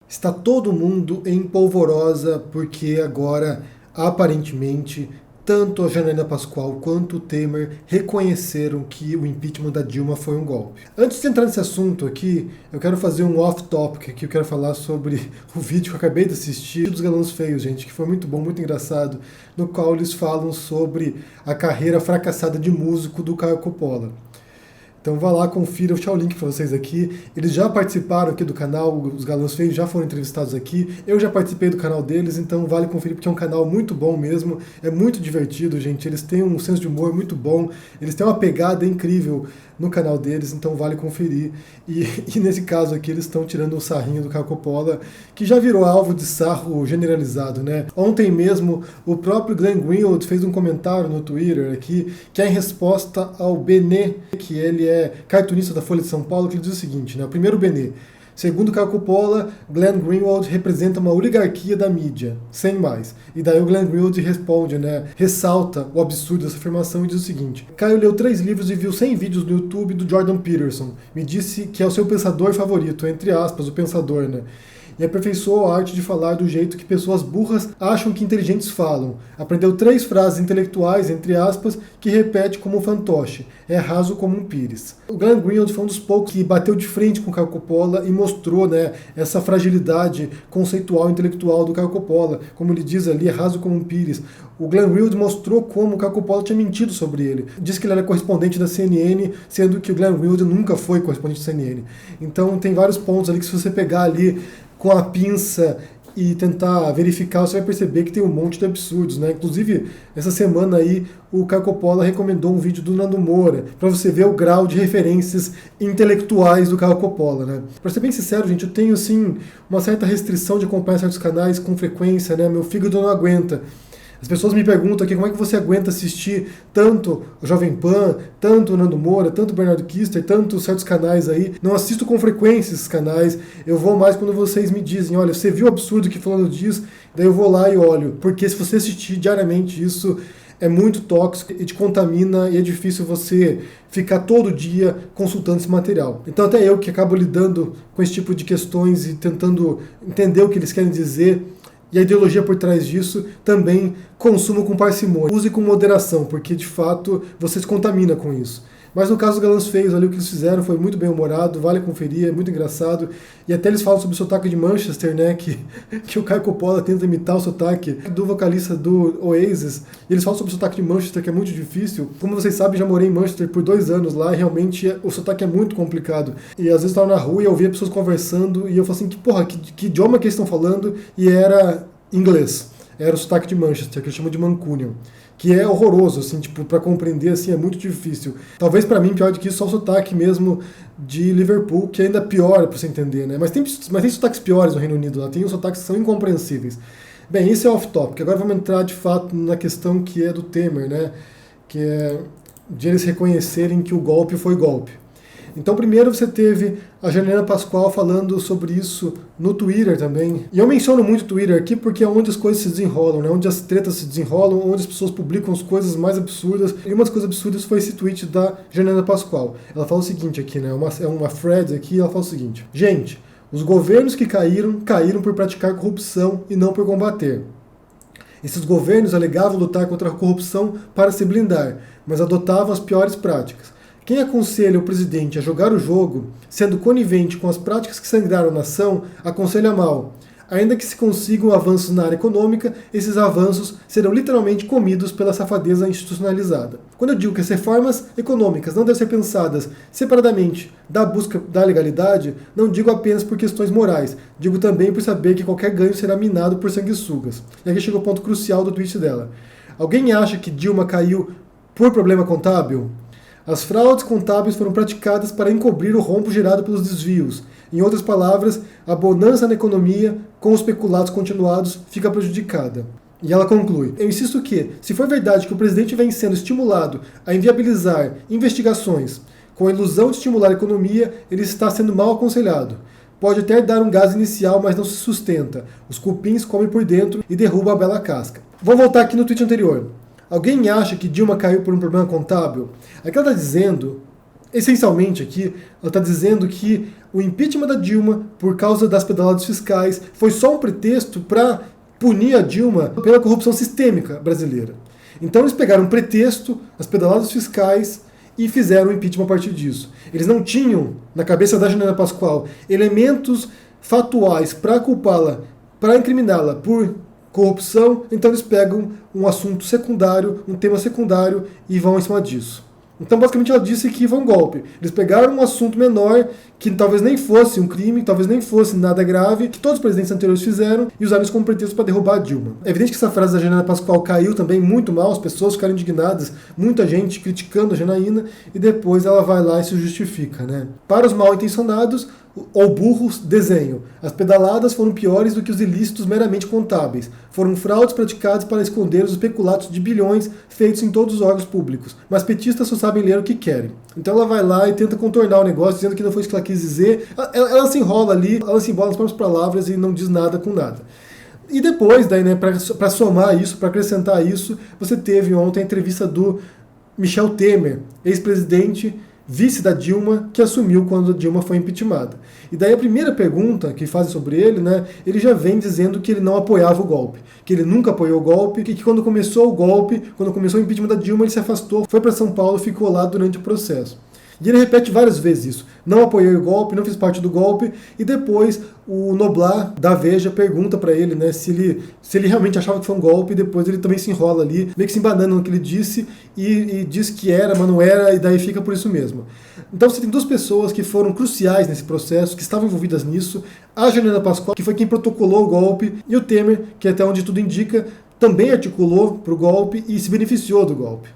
Está todo mundo em polvorosa porque agora, aparentemente, tanto a Janaína Pascoal quanto o Temer reconheceram que o impeachment da Dilma foi um golpe. Antes de entrar nesse assunto aqui, eu quero fazer um off-topic aqui, eu quero falar sobre o vídeo que eu acabei de assistir dos Galãs Feios, gente, que foi muito bom, muito engraçado, no qual eles falam sobre a carreira fracassada de músico do Caio Coppola. Então vá lá, confira, eu vou deixar o link para vocês aqui. Eles já participaram aqui do canal, os Galãs Feios já foram entrevistados aqui. Eu já participei do canal deles, então vale conferir porque é um canal muito bom mesmo. É muito divertido, gente. Eles têm um senso de humor muito bom. Eles têm uma pegada incrível no canal deles, então vale conferir. E nesse caso aqui eles estão tirando um sarrinho do Caio Coppola, que já virou alvo de sarro generalizado, né? Ontem mesmo o próprio Glenn Greenwald fez um comentário no Twitter aqui, que é em resposta ao Benê, que ele é cartunista da Folha de São Paulo, que ele diz o seguinte, né? O primeiro Benê: segundo Caio Coppola, Glenn Greenwald representa uma oligarquia da mídia, sem mais. E daí o Glenn Greenwald responde, né, ressalta o absurdo dessa afirmação e diz o seguinte: Caio leu 3 livros e viu 100 vídeos no YouTube do Jordan Peterson. Me disse que é o seu pensador favorito, entre aspas, o pensador, né? E aperfeiçoou a arte de falar do jeito que pessoas burras acham que inteligentes falam. Aprendeu 3 frases intelectuais, entre aspas, que repete como um fantoche. É raso como um pires. O Glenn Greenwald foi um dos poucos que bateu de frente com o Caio Coppola e mostrou, né, essa fragilidade conceitual e intelectual do Caio Coppola. Como ele diz ali, é raso como um pires. O Glenn Greenwald mostrou como o Caio Coppola tinha mentido sobre ele. Disse que ele era correspondente da CNN, sendo que o Glenn Greenwald nunca foi correspondente da CNN. Então tem vários pontos ali que, se você pegar ali com a pinça e tentar verificar, você vai perceber que tem um monte de absurdos, né? Inclusive, essa semana aí, o Caio Coppola recomendou um vídeo do Nando Moura, para você ver o grau de referências intelectuais do Caio Coppola, né? Pra ser bem sincero, gente, eu tenho, assim, uma certa restrição de acompanhar certos canais com frequência, né? Meu fígado não aguenta. As pessoas me perguntam aqui como é que você aguenta assistir tanto o Jovem Pan, tanto o Nando Moura, tanto o Bernardo Kister, tanto certos canais aí. Não assisto com frequência esses canais. Eu vou mais quando vocês me dizem, olha, você viu o absurdo que fulano diz? Daí eu vou lá e olho. Porque se você assistir diariamente isso, é muito tóxico e te contamina e é difícil você ficar todo dia consultando esse material. Então até eu que acabo lidando com esse tipo de questões e tentando entender o que eles querem dizer, e a ideologia por trás disso, também consumo com parcimônia. Use com moderação, porque de fato você se contamina com isso. Mas no caso dos Galãs Feios, ali o que eles fizeram foi muito bem humorado, vale conferir, é muito engraçado. E até eles falam sobre o sotaque de Manchester, né, que o Caio Coppola tenta imitar o sotaque do vocalista do Oasis. E eles falam sobre o sotaque de Manchester, que é muito difícil. Como vocês sabem, já morei em Manchester por 2 anos lá, e realmente o sotaque é muito complicado. E às vezes eu estava na rua e eu ouvia pessoas conversando, e eu falava assim, que idioma que eles estão falando? E era inglês. Era o sotaque de Manchester, que eles chamam de Mancunian, que é horroroso, assim, tipo, para compreender, assim, é muito difícil. Talvez para mim, pior do que isso, só o sotaque mesmo de Liverpool, que ainda é pior para você entender, né? Mas tem sotaques piores no Reino Unido, lá tem os sotaques que são incompreensíveis. Bem, esse é off-topic. Agora vamos entrar, de fato, na questão que é do Temer, né? Que é de eles reconhecerem que o golpe foi golpe. Então primeiro você teve a Janaína Pascoal falando sobre isso no Twitter também. E eu menciono muito o Twitter aqui porque é onde as coisas se desenrolam, né? Onde as tretas se desenrolam, onde as pessoas publicam as coisas mais absurdas. E uma das coisas absurdas foi esse tweet da Janaína Pascoal. Ela fala o seguinte aqui, né? É uma thread aqui, ela fala o seguinte: gente, os governos que caíram por praticar corrupção e não por combater. Esses governos alegavam lutar contra a corrupção para se blindar, mas adotavam as piores práticas. Quem aconselha o presidente a jogar o jogo, sendo conivente com as práticas que sangraram a nação, aconselha mal. Ainda que se consigam avanços na área econômica, esses avanços serão literalmente comidos pela safadeza institucionalizada. Quando eu digo que as reformas econômicas não devem ser pensadas separadamente da busca da legalidade, não digo apenas por questões morais, digo também por saber que qualquer ganho será minado por sanguessugas. E aqui chega o ponto crucial do tweet dela. Alguém acha que Dilma caiu por problema contábil? As fraudes contábeis foram praticadas para encobrir o rombo gerado pelos desvios. Em outras palavras, a bonança na economia, com os peculatos continuados, fica prejudicada. E ela conclui: eu insisto que, se for verdade que o presidente vem sendo estimulado a inviabilizar investigações com a ilusão de estimular a economia, ele está sendo mal aconselhado. Pode até dar um gás inicial, mas não se sustenta. Os cupins comem por dentro e derrubam a bela casca. Vamos voltar aqui no tweet anterior. Alguém acha que Dilma caiu por um problema contábil? Aqui ela está dizendo Essencialmente aqui, ela está dizendo que o impeachment da Dilma, por causa das pedaladas fiscais, foi só um pretexto para punir a Dilma pela corrupção sistêmica brasileira. Então eles pegaram um pretexto, as pedaladas fiscais, e fizeram o impeachment a partir disso. Eles não tinham, na cabeça da Janaína Pascoal, elementos fatuais para culpá-la, para incriminá-la por corrupção, então eles pegam um assunto secundário, um tema secundário e vão em cima disso. Então, basicamente, ela disse que foi um golpe. Eles pegaram um assunto menor, que talvez nem fosse um crime, talvez nem fosse nada grave, que todos os presidentes anteriores fizeram, e usaram isso como pretexto para derrubar a Dilma. É evidente que essa frase da Janaína Pascoal caiu também muito mal, as pessoas ficaram indignadas, muita gente criticando a Janaína, e depois ela vai lá e se justifica, né? Para os mal-intencionados, ou burros, desenho. As pedaladas foram piores do que os ilícitos meramente contábeis. Foram fraudes praticadas para esconder os peculatos de bilhões feitos em todos os órgãos públicos. Mas petistas só sabem ler o que querem. Então ela vai lá e tenta contornar o negócio, dizendo que não foi isso que ela quis dizer. Ela se enrola ali, ela se embola nas próprias palavras e não diz nada com nada. E depois, daí, né, para somar isso, para acrescentar isso, você teve ontem a entrevista do Michel Temer, ex-presidente, vice da Dilma, que assumiu quando a Dilma foi impeachmentada. E daí a primeira pergunta que fazem sobre ele, né, ele já vem dizendo que ele não apoiava o golpe, que ele nunca apoiou o golpe, que quando começou o golpe, quando começou o impeachment da Dilma, ele se afastou, foi para São Paulo e ficou lá durante o processo. E ele repete várias vezes isso. Não apoiei o golpe, não fiz parte do golpe. E depois o Noblar, da Veja, pergunta para ele, né, se ele realmente achava que foi um golpe. E depois ele também se enrola ali, meio que se embanando no que ele disse. E diz que era, mas não era. E daí fica por isso mesmo. Então você tem duas pessoas que foram cruciais nesse processo, que estavam envolvidas nisso. A Janaína Pascoal, que foi quem protocolou o golpe. E o Temer, que até onde tudo indica, também articulou para o golpe e se beneficiou do golpe.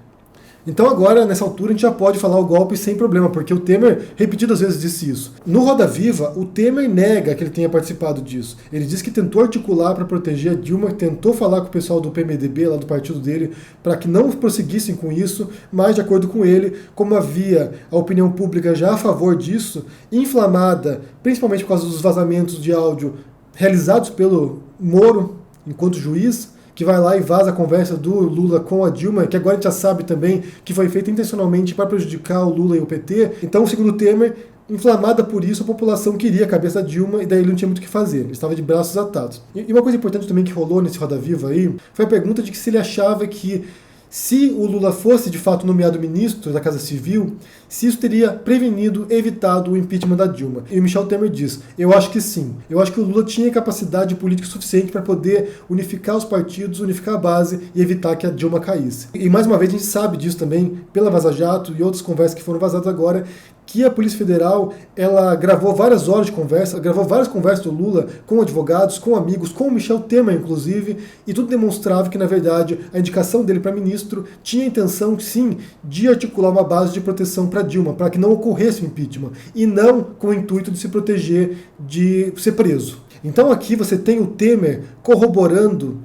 Então agora, nessa altura, a gente já pode falar o golpe sem problema, porque o Temer repetidas vezes disse isso. No Roda Viva, o Temer nega que ele tenha participado disso. Ele diz que tentou articular para proteger a Dilma, tentou falar com o pessoal do PMDB, lá do partido dele, para que não prosseguissem com isso, mas de acordo com ele, como havia a opinião pública já a favor disso, inflamada, principalmente por causa dos vazamentos de áudio realizados pelo Moro, enquanto juiz, que vai lá e vaza a conversa do Lula com a Dilma, que agora a gente já sabe também que foi feita intencionalmente para prejudicar o Lula e o PT. Então, segundo o Temer, inflamada por isso, a população queria a cabeça da Dilma e daí ele não tinha muito o que fazer, ele estava de braços atados. E uma coisa importante também que rolou nesse Roda Viva aí, foi a pergunta de que se ele achava que se o Lula fosse de fato nomeado ministro da Casa Civil, se isso teria prevenido, evitado o impeachment da Dilma. E o Michel Temer diz, eu acho que sim. Eu acho que o Lula tinha capacidade política suficiente para poder unificar os partidos, unificar a base e evitar que a Dilma caísse. E mais uma vez a gente sabe disso também pela Vaza Jato e outras conversas que foram vazadas agora, que a Polícia Federal, ela gravou várias horas de conversa, gravou várias conversas do Lula com advogados, com amigos, com o Michel Temer, inclusive, e tudo demonstrava que, na verdade, a indicação dele para ministro tinha a intenção, sim, de articular uma base de proteção para Dilma, para que não ocorresse o impeachment, e não com o intuito de se proteger de ser preso. Então aqui você tem o Temer corroborando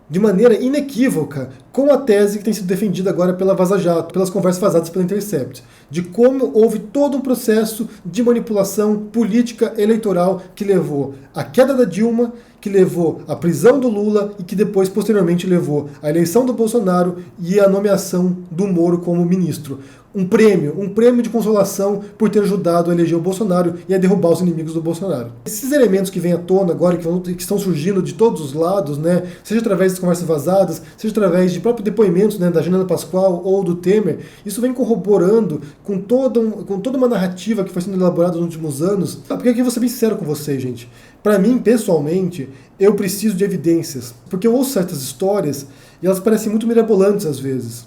de maneira inequívoca com a tese que tem sido defendida agora pela Vaza Jato, pelas conversas vazadas pela Intercept, de como houve todo um processo de manipulação política eleitoral que levou à queda da Dilma, que levou à prisão do Lula e que depois, posteriormente, levou à eleição do Bolsonaro e à nomeação do Moro como ministro. Um prêmio de consolação por ter ajudado a eleger o Bolsonaro e a derrubar os inimigos do Bolsonaro. Esses elementos que vêm à tona agora, que estão surgindo de todos os lados, né, seja através das conversas vazadas, seja através de próprios depoimentos, né, da Janaína Pascoal ou do Temer, isso vem corroborando com toda uma narrativa que foi sendo elaborada nos últimos anos. Porque aqui eu vou ser bem sincero com vocês, gente. Para mim, pessoalmente, eu preciso de evidências, porque eu ouço certas histórias e elas parecem muito mirabolantes às vezes.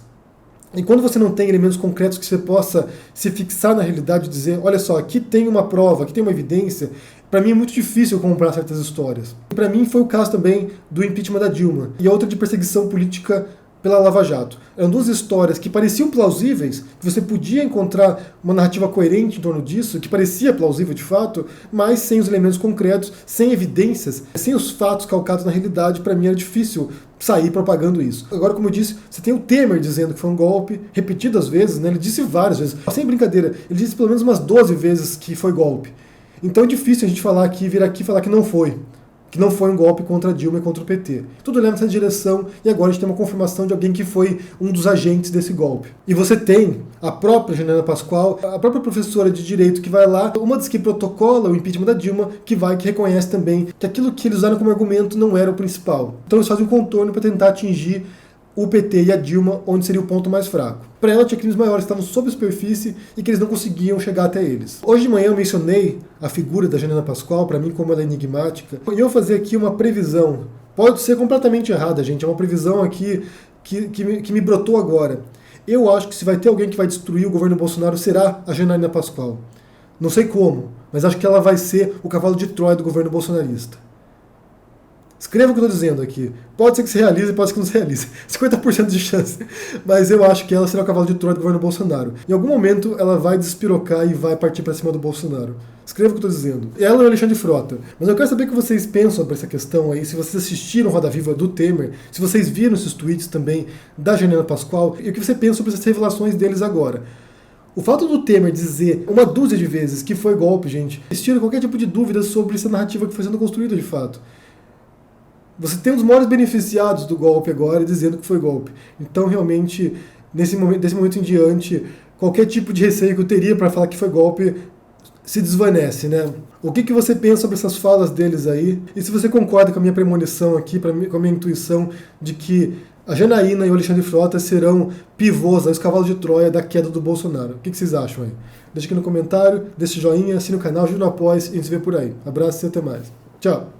E quando você não tem elementos concretos que você possa se fixar na realidade e dizer, olha só, aqui tem uma prova, aqui tem uma evidência, para mim é muito difícil comprar certas histórias. Para mim foi o caso também do impeachment da Dilma e outra de perseguição política pela Lava Jato. Eram duas histórias que pareciam plausíveis, que você podia encontrar uma narrativa coerente em torno disso, que parecia plausível de fato, mas sem os elementos concretos, sem evidências, sem os fatos calcados na realidade, para mim era difícil sair propagando isso. Agora, como eu disse, você tem o Temer dizendo que foi um golpe, repetidas vezes, né? Ele disse várias vezes, sem brincadeira, ele disse pelo menos umas 12 vezes que foi golpe. Então é difícil a gente falar aqui, vir aqui e falar que não foi. que não foi um golpe contra a Dilma e contra o PT. Tudo leva nessa direção e agora a gente tem uma confirmação de alguém que foi um dos agentes desse golpe. E você tem a própria Janaína Pascoal, a própria professora de Direito que vai lá, uma das que protocola o impeachment da Dilma, que reconhece também que aquilo que eles usaram como argumento não era o principal. Então eles fazem um contorno para tentar atingir o PT e a Dilma, onde seria o ponto mais fraco. Para ela, tinha crimes maiores que estavam sob a superfície e que eles não conseguiam chegar até eles. Hoje de manhã eu mencionei a figura da Janaína Pascoal, para mim como ela é enigmática, e eu vou fazer aqui uma previsão. Pode ser completamente errada, gente, é uma previsão aqui que me brotou agora. Eu acho que se vai ter alguém que vai destruir o governo Bolsonaro, será a Janaína Pascoal. Não sei como, mas acho que ela vai ser o cavalo de Troia do governo bolsonarista. Escreva o que eu estou dizendo aqui. Pode ser que se realize, pode ser que não se realize. 50% de chance. Mas eu acho que ela será o cavalo de Troia do governo Bolsonaro. Em algum momento ela vai despirocar e vai partir para cima do Bolsonaro. Escreva o que eu estou dizendo. Ela é o Alexandre Frota. Mas eu quero saber o que vocês pensam sobre essa questão aí. Se vocês assistiram Roda Viva do Temer, se vocês viram esses tweets também da Janaína Pascoal, e o que você pensa sobre essas revelações deles agora. O fato do Temer dizer uma dúzia de vezes que foi golpe, gente, tira qualquer tipo de dúvida sobre essa narrativa que foi sendo construída de fato. Você tem um dos maiores beneficiados do golpe agora dizendo que foi golpe. Então, realmente, desse momento em diante, qualquer tipo de receio que eu teria para falar que foi golpe se desvanece, né? O que você pensa sobre essas falas deles aí? E se você concorda com a minha premonição aqui, com a minha intuição de que a Janaína e o Alexandre Frota serão pivôs, os cavalos de Troia da queda do Bolsonaro? O que vocês acham aí? Deixa aqui no comentário, deixa o joinha, assine o canal, ajude no apoio e a gente se vê por aí. Abraço e até mais. Tchau!